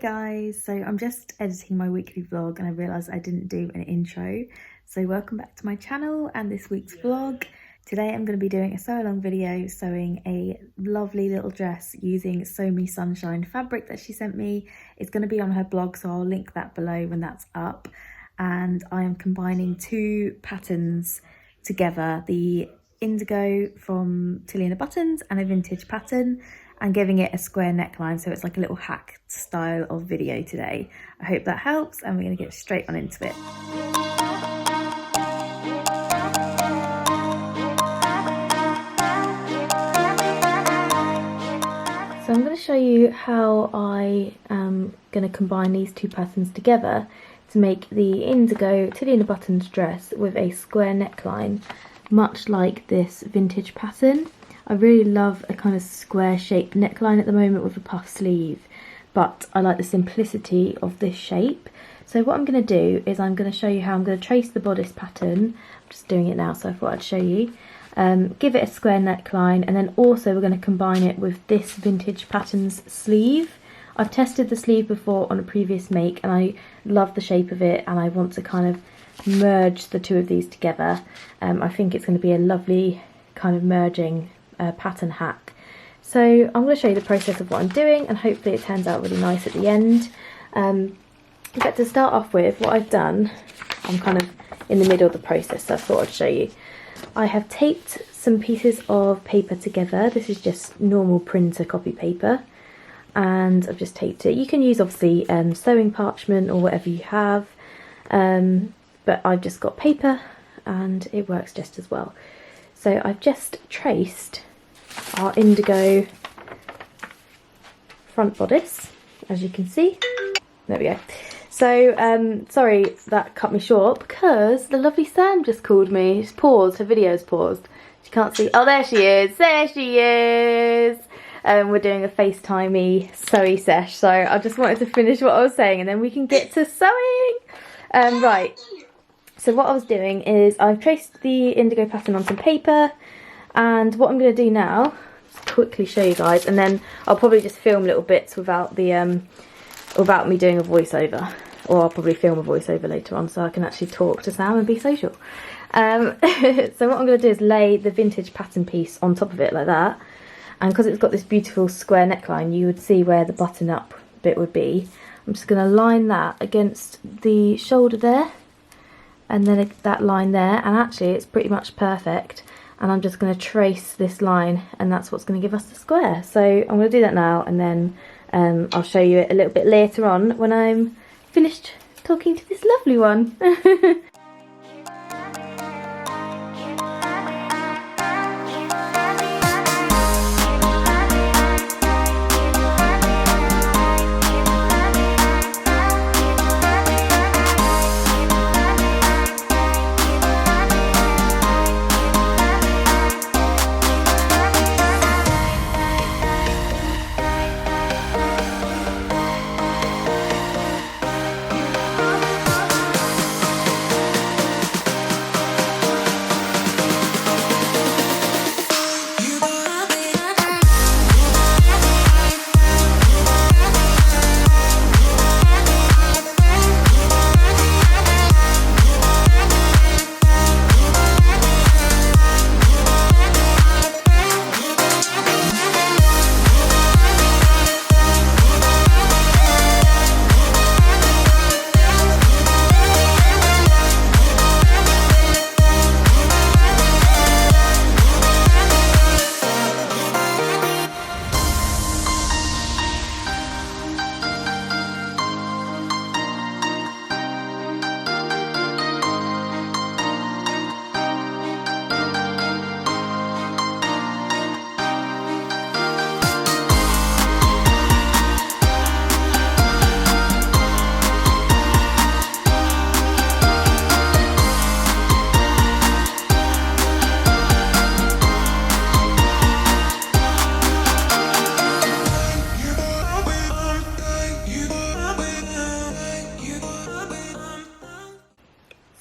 guys, so I'm just editing my weekly vlog and I realised I didn't do an intro. So welcome back to my channel and this week's vlog. Today I'm going to be doing a sew along video sewing a lovely little dress using Sew Me Sunshine fabric that she sent me. It's going to be on her blog, so I'll link that below when that's up. And I am combining two patterns together, the Indigo from Tilly and the Buttons and a vintage pattern, and giving it a square neckline, so it's like a little hacked style of video today. I hope that helps, and we're going to get straight on into it. So I'm going to show you how I am going to combine these two patterns together to make the Indigo Tilly and the Buttons dress with a square neckline, much like this vintage pattern. I really love a kind of square shaped neckline at the moment with a puff sleeve, but I like the simplicity of this shape. So what I'm going to do is I'm going to show you how I'm going to trace the bodice pattern. I'm just doing it now, so I thought I'd show you. Give it a square neckline, and then also we're going to combine it with this vintage pattern's sleeve. I've tested the sleeve before on a previous make and I love the shape of it, and I want to kind of merge the two of these together. I think it's going to be a lovely kind of merging pattern hack. So I'm going to show you the process of what I'm doing, and hopefully it turns out really nice at the end. But to start off with, what I've done, I'm kind of in the middle of the process, so I thought I'd show you. I have taped some pieces of paper together. This is just normal printer copy paper, and I've just taped it. You can use obviously sewing parchment or whatever you have, but I've just got paper and it works just as well. So I've just traced our Indigo front bodice, as you can see. There we go. So, sorry that cut me short because the lovely Sam just called me. She's paused, her video's paused. She can't see. Oh, there she is. There she is. We're doing a FaceTime-y sewy sesh, so I just wanted to finish what I was saying and then we can get to sewing. Right. So what I was doing is I've traced the Indigo pattern on some paper, and what I'm going to do now, just quickly show you guys, and then I'll probably just film little bits without the without me doing a voiceover, or I'll probably film a voiceover later on so I can actually talk to Sam and be social. So what I'm going to do is lay the vintage pattern piece on top of it like that, and because it's got this beautiful square neckline, you would see where the button up bit would be. I'm just going to line that against the shoulder there, and then that line there, and actually it's pretty much perfect, and I'm just going to trace this line, and that's what's going to give us the square. So I'm going to do that now, and then I'll show you it a little bit later on when I'm finished talking to this lovely one.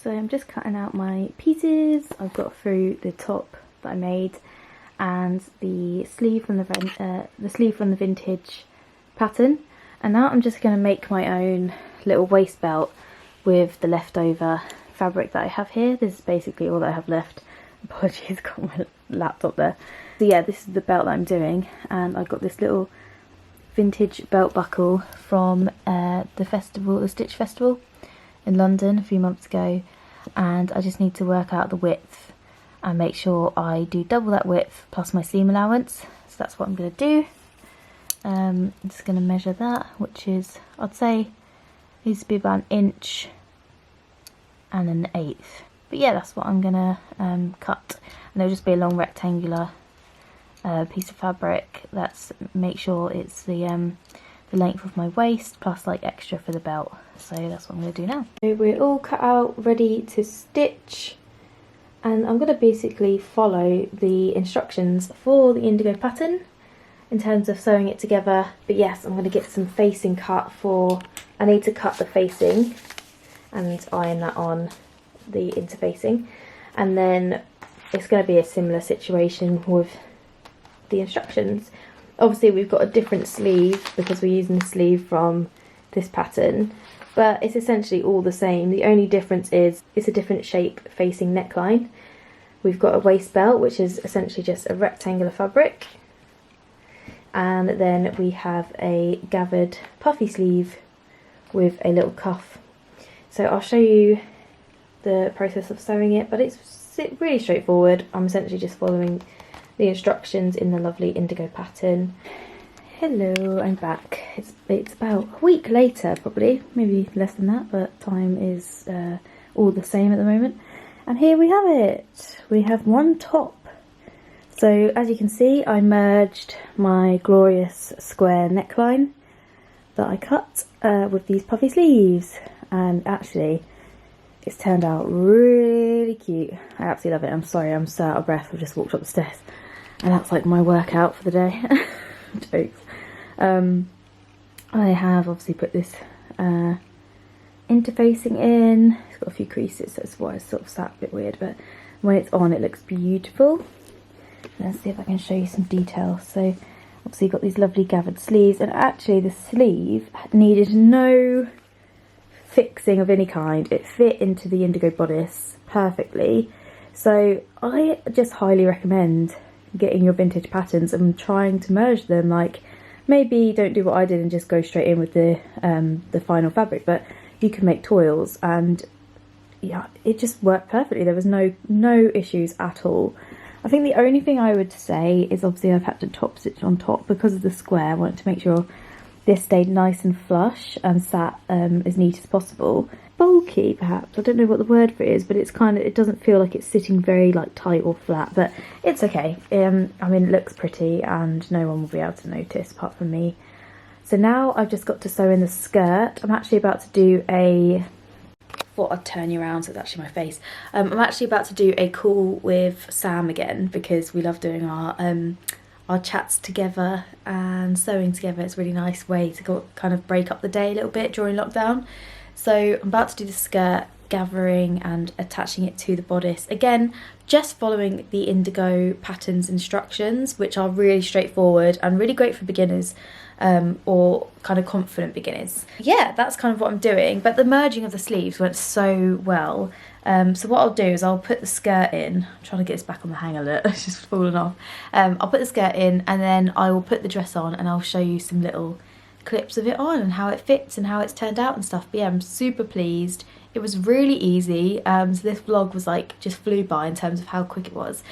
So I'm just cutting out my pieces. I've got through the top that I made and the sleeve from the vintage pattern. And now I'm just going to make my own little waist belt with the leftover fabric that I have here. This is basically all that I have left. Apologies, got my laptop there. So yeah, this is the belt that I'm doing, and I got this little vintage belt buckle from the Stitch Festival in London a few months ago, and I just need to work out the width and make sure I do double that width plus my seam allowance. So that's what I'm going to do. I'm just going to measure that, which is, I'd say, needs to be about 1 1/8 inches. But yeah, that's what I'm going to cut, and it'll just be a long rectangular piece of fabric. That's, make sure it's the length of my waist plus like extra for the belt. So that's what I'm going to do now. So we're all cut out, ready to stitch, and I'm going to basically follow the instructions for the Indigo pattern in terms of sewing it together. But yes, I'm going to get some facing cut for, I need to cut the facing and iron that on the interfacing, and then it's going to be a similar situation with the instructions. Obviously we've got a different sleeve because we're using the sleeve from this pattern, but it's essentially all the same. The only difference is it's a different shape facing neckline. We've got a waist belt, which is essentially just a rectangular fabric, and then we have a gathered puffy sleeve with a little cuff. So I'll show you the process of sewing it, but it's really straightforward. I'm essentially just following the instructions in the lovely Indigo pattern. Hello, I'm back. It's about a week later, probably, maybe less than that, but time is all the same at the moment. And here we have it. We have one top. So as you can see, I merged my glorious square neckline that I cut with these puffy sleeves, and actually it's turned out really cute. I absolutely love it. I'm sorry, I'm so out of breath. I've just walked up the stairs, and that's like my workout for the day. Jokes. I have obviously put this interfacing in. It's got a few creases, so that's why it's sort of sat a bit weird, but when it's on it looks beautiful. Let's see if I can show you some detail. So obviously you've got these lovely gathered sleeves, and actually the sleeve needed no fixing of any kind. It fit into the Indigo bodice perfectly. So I just highly recommend getting your vintage patterns and trying to merge them. Like, maybe don't do what I did and just go straight in with the final fabric, but you can make toils, and yeah, it just worked perfectly. There was no issues at all. I think the only thing I would say is obviously I've had to top stitch on top because of the square. I wanted to make sure this stayed nice and flush and sat as neat as possible. Bulky, perhaps, I don't know what the word for it is, but it's kind of, it doesn't feel like it's sitting very like tight or flat, but it's okay. I mean, it looks pretty and no one will be able to notice apart from me. So now I've just got to sew in the skirt. I'm actually about to do a, thought I'd turn you around so it's actually my face. I'm actually about to do a call with Sam again because we love doing our chats together and sewing together. It's a really nice way to go, kind of break up the day a little bit during lockdown. So I'm about to do the skirt, gathering and attaching it to the bodice. Again, just following the Indigo patterns instructions, which are really straightforward and really great for beginners or kind of confident beginners. Yeah, that's kind of what I'm doing, but the merging of the sleeves went so well. So what I'll do is I'll put the skirt in. I'm trying to get this back on the hanger, look, it's just fallen off. I'll put the skirt in and then I will put the dress on and I'll show you some little clips of it on and how it fits and how it's turned out and stuff. But yeah, I'm super pleased. It was really easy. So this vlog was like, just flew by in terms of how quick it was.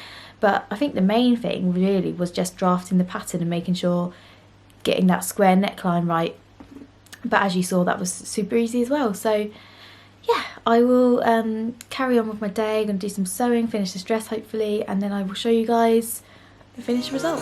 But I think the main thing really was just drafting the pattern and making sure, getting that square neckline right. But as you saw, that was super easy as well. So yeah, I will carry on with my day. I'm gonna do some sewing, finish this dress hopefully, and then I will show you guys the finished result.